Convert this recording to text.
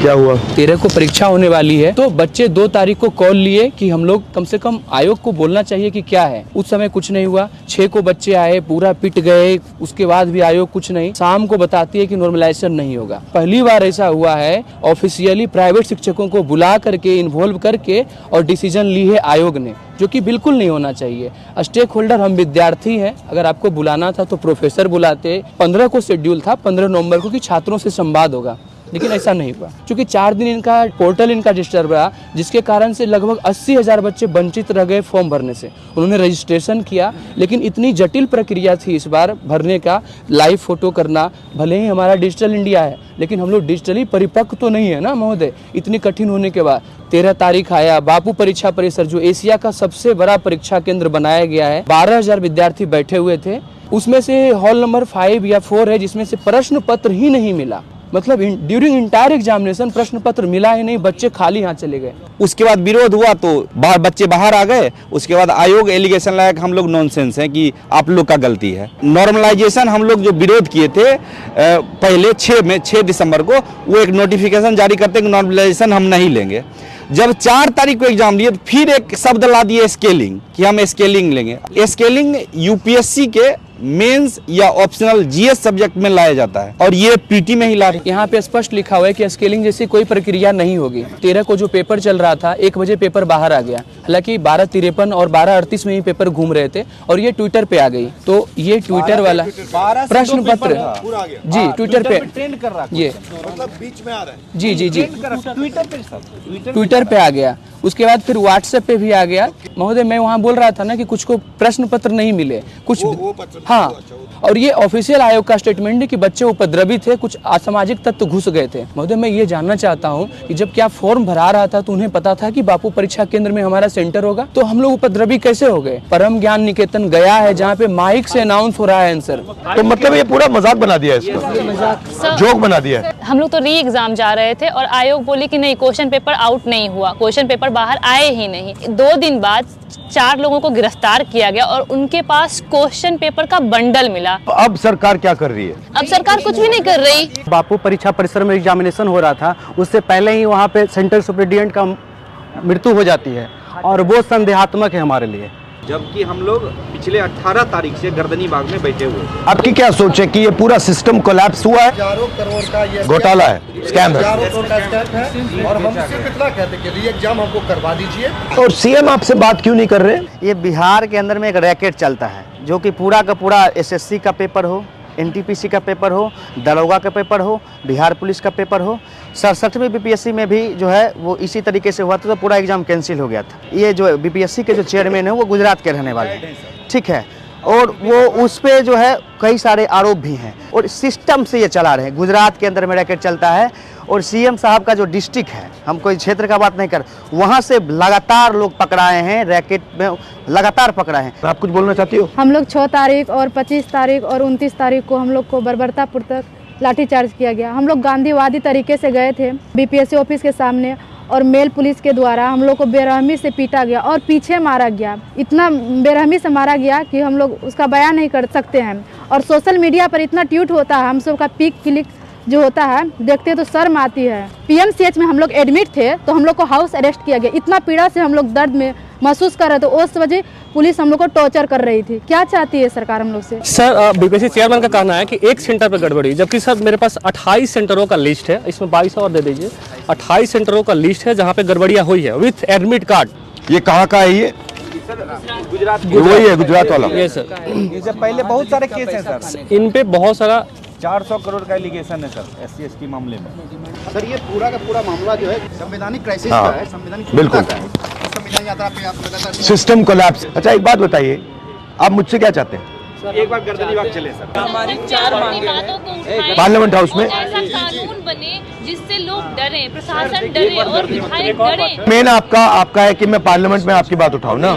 क्या हुआ? 13 को परीक्षा होने वाली है, तो बच्चे 2 तारीख को कॉल लिए कि हम लोग कम से कम आयोग को बोलना चाहिए कि क्या है। उस समय कुछ नहीं हुआ। 6 को बच्चे आए, पूरा पिट गए, उसके बाद भी आयोग कुछ नहीं। शाम को बताती है कि नॉर्मलाइजेशन नहीं होगा। पहली बार ऐसा हुआ है ऑफिशियली प्राइवेट शिक्षकों को बुला करके, इन्वॉल्व करके और डिसीजन ली है आयोग ने, जो कि बिल्कुल नहीं होना चाहिए। स्टेक होल्डर हम विद्यार्थी हैं, अगर आपको बुलाना था तो प्रोफेसर बुलाते। 15 को शेड्यूल था, 15 नवंबर को, कि छात्रों से संवाद होगा, लेकिन ऐसा नहीं हुआ। क्योंकि 4 दिन इनका पोर्टल इनका डिस्टर्ब रहा, जिसके कारण से लगभग 80,000 बच्चे वंचित रह गए फॉर्म भरने से। उन्होंने रजिस्ट्रेशन किया, लेकिन इतनी जटिल प्रक्रिया थी इस बार भरने का, लाइव फोटो करना। भले ही हमारा डिजिटल इंडिया है, लेकिन हम लोग डिजिटली परिपक्व तो नहीं है ना महोदय। इतनी कठिन होने के बाद 13 तारीख आया। बापू परीक्षा परिसर, जो एशिया का सबसे बड़ा परीक्षा केंद्र बनाया गया है, 12,000 विद्यार्थी बैठे हुए थे। उसमें से हॉल नंबर 5 या 4 है जिसमें से प्रश्न पत्र ही नहीं मिला। मतलब ड्यूरिंग इंटायर एग्जामिनेशन प्रश्न पत्र मिला ही नहीं, बच्चे खाली हाथ चले गए। उसके बाद विरोध हुआ तो बच्चे बाहर आ गए। उसके बाद आयोग एलिगेशन लाया कि हम लोग नॉनसेंस हैं, कि आप लोग का गलती है। नॉर्मलाइजेशन हम लोग जो विरोध किए थे पहले 6 दिसंबर को, वो एक नोटिफिकेशन जारी करते कि नॉर्मलाइजेशन हम नहीं लेंगे। जब 4 तारीख को एग्जाम लिए, फिर एक शब्द ला दिए स्केलिंग, कि हम स्केलिंग लेंगे। स्केलिंग यूपीएससी के मेंस या ऑप्शनल जीएस सब्जेक्ट में लाया जाता है, और ये पीटी में ही ला रहे। यहाँ पे स्पष्ट लिखा हुआ है कि स्केलिंग जैसी कोई प्रक्रिया नहीं होगी। 13 को जो पेपर चल रहा था, 1 बजे पेपर बाहर आ गया। हालांकि 12:53 और 12:38 में ही पेपर घूम रहे थे, और ये ट्विटर पे आ गई। तो ये ट्विटर वाला प्रश्न पत्र जी ट्विटर पे ट्रेंड कर रहा है, ये मतलब बीच में आ रहा है। जी ट्विटर पे आ गया। उसके बाद फिर व्हाट्सएप पे भी आ गया। महोदय, मैं वहाँ बोल रहा था ना कि कुछ को प्रश्न पत्र नहीं मिले, कुछ हाँ। और ये ऑफिशियल आयोग का स्टेटमेंट है कि बच्चे उपद्रवी थे, कुछ असामाजिक तत्व घुस गए थे। महोदय, मैं ये जानना चाहता हूँ कि जब क्या फॉर्म भरा रहा था तो उन्हें पता था कि बापू परीक्षा केंद्र में हमारा सेंटर होगा, तो हम लोग उपद्रवी कैसे हो गए? परम ज्ञान निकेतन गया है, जहाँ पे माइक से अनाउंस हो रहा है आंसर। तो मतलब ये पूरा मजाक बना दिया है, जोक बना दिया है। हम लोग तो री एग्जाम जा रहे थे और आयोग बोली कि नहीं, क्वेश्चन पेपर आउट नहीं हुआ, क्वेश्चन पेपर बाहर आए ही नहीं। 2 दिन बाद 4 लोगों को गिरफ्तार किया गया और उनके पास क्वेश्चन पेपर का बंडल मिला। अब सरकार क्या कर रही है? अब सरकार कुछ भी नहीं कर रही। बापू परीक्षा परिसर में एग्जामिनेशन हो रहा था, उससे पहले ही वहाँ पे सेंट्रल सुपरिटेंडेंट का मृत्यु हो जाती है, और वो संदेहात्मक है हमारे लिए। जबकि हम लोग पिछले 18 तारीख से गर्दनी बाग में बैठे हुए। आपकी क्या सोच है कि ये पूरा सिस्टम कोलैप्स हुआ है? हजारों करोड़ का ये घोटाला है, स्कैम है। हजारों करोड़ का स्कैम है, और हम सिर्फ इतना कहते हैं कि री एग्जाम हमको करवा दीजिए। और सीएम आपसे बात क्यों नहीं कर रहे? ये बिहार के अंदर में एक रैकेट चलता है, जो कि पूरा का पूरा एसएससी का पेपर हो, एनटीपीसी का पेपर हो, दरोगा का पेपर हो, बिहार पुलिस का पेपर हो। 67वें बीपीएससी में भी जो है वो इसी तरीके से हुआ था, तो पूरा एग्जाम कैंसिल हो गया था। ये जो बीपीएससी के जो चेयरमैन है वो गुजरात के रहने वाले हैं, ठीक है, और वो उस पे जो है कई सारे आरोप भी हैं, और सिस्टम से ये चला रहे हैं। गुजरात के अंदर में रैकेट चलता है, और सीएम साहब का जो डिस्ट्रिक्ट है, हम कोई क्षेत्र का बात नहीं कर, वहाँ से लगातार लोग पकड़ाए हैं, रैकेट में लगातार पकड़ाए हैं। आप कुछ बोलना चाहती हो? हम लोग 6 तारीख और 25 तारीख और 29 तारीख को हम लोग को बर्बरतापूर्वक लाठीचार्ज किया गया। हम लोग गांधीवादी तरीके से गए थे बीपीएससी ऑफिस के सामने, और मेल पुलिस के द्वारा हम लोग को बेरहमी से पीटा गया और पीछे मारा गया। इतना बेरहमी से मारा गया कि हम लोग उसका बयान नहीं कर सकते हैं। और सोशल मीडिया पर इतना ट्वीट होता है, हम सब का पिक क्लिक जो होता है देखते हैं तो शर्म आती है। पीएमसीएच में हम लोग एडमिट थे, तो हम लोग को हाउस अरेस्ट किया गया। इतना पीड़ा से हम लोग दर्द में महसूस कर रहे थे, उस वजह पुलिस हम लोग को टॉर्चर कर रही थी। क्या चाहती है सरकार हम लोग से? सर, बीपीएससी चेयरमैन का कहना है कि एक सेंटर पर गड़बड़ी, जबकि सर मेरे पास 28 सेंटरों का लिस्ट है, इसमें 22 और दे दीजिए। 28 सेंटरों का लिस्ट है जहाँ पे गड़बड़ियाँ हुई है विथ एडमिट कार्ड। ये कहाँ का है? ये गुजरात वही है, गुजरात वाला। ये सर, इससे पहले बहुत सारे केस हैं सर, इन पे बहुत सारा 400 करोड़ का एलिगेशन है सर SC ST मामले में। सर, ये पूरा का पूरा मामला जो है संवैधानिक क्राइसिस का है, संवैधानिक बिल्कुल का है। संविधान यात्रा पे आप लगातार सिस्टम कोलैप्स। अच्छा, एक बात बताइए, आप मुझसे क्या चाहते हैं? एक बार गर्दनी बाग चले सर। हमारी 4 मांगे हैं। पार्लियामेंट हाउस में ऐसा कानून बने जिससे लोग डरे, प्रशासन डरे और विधायक डरे। मेन आपका है कि मैं पार्लियामेंट में आपकी बात उठाऊं ना।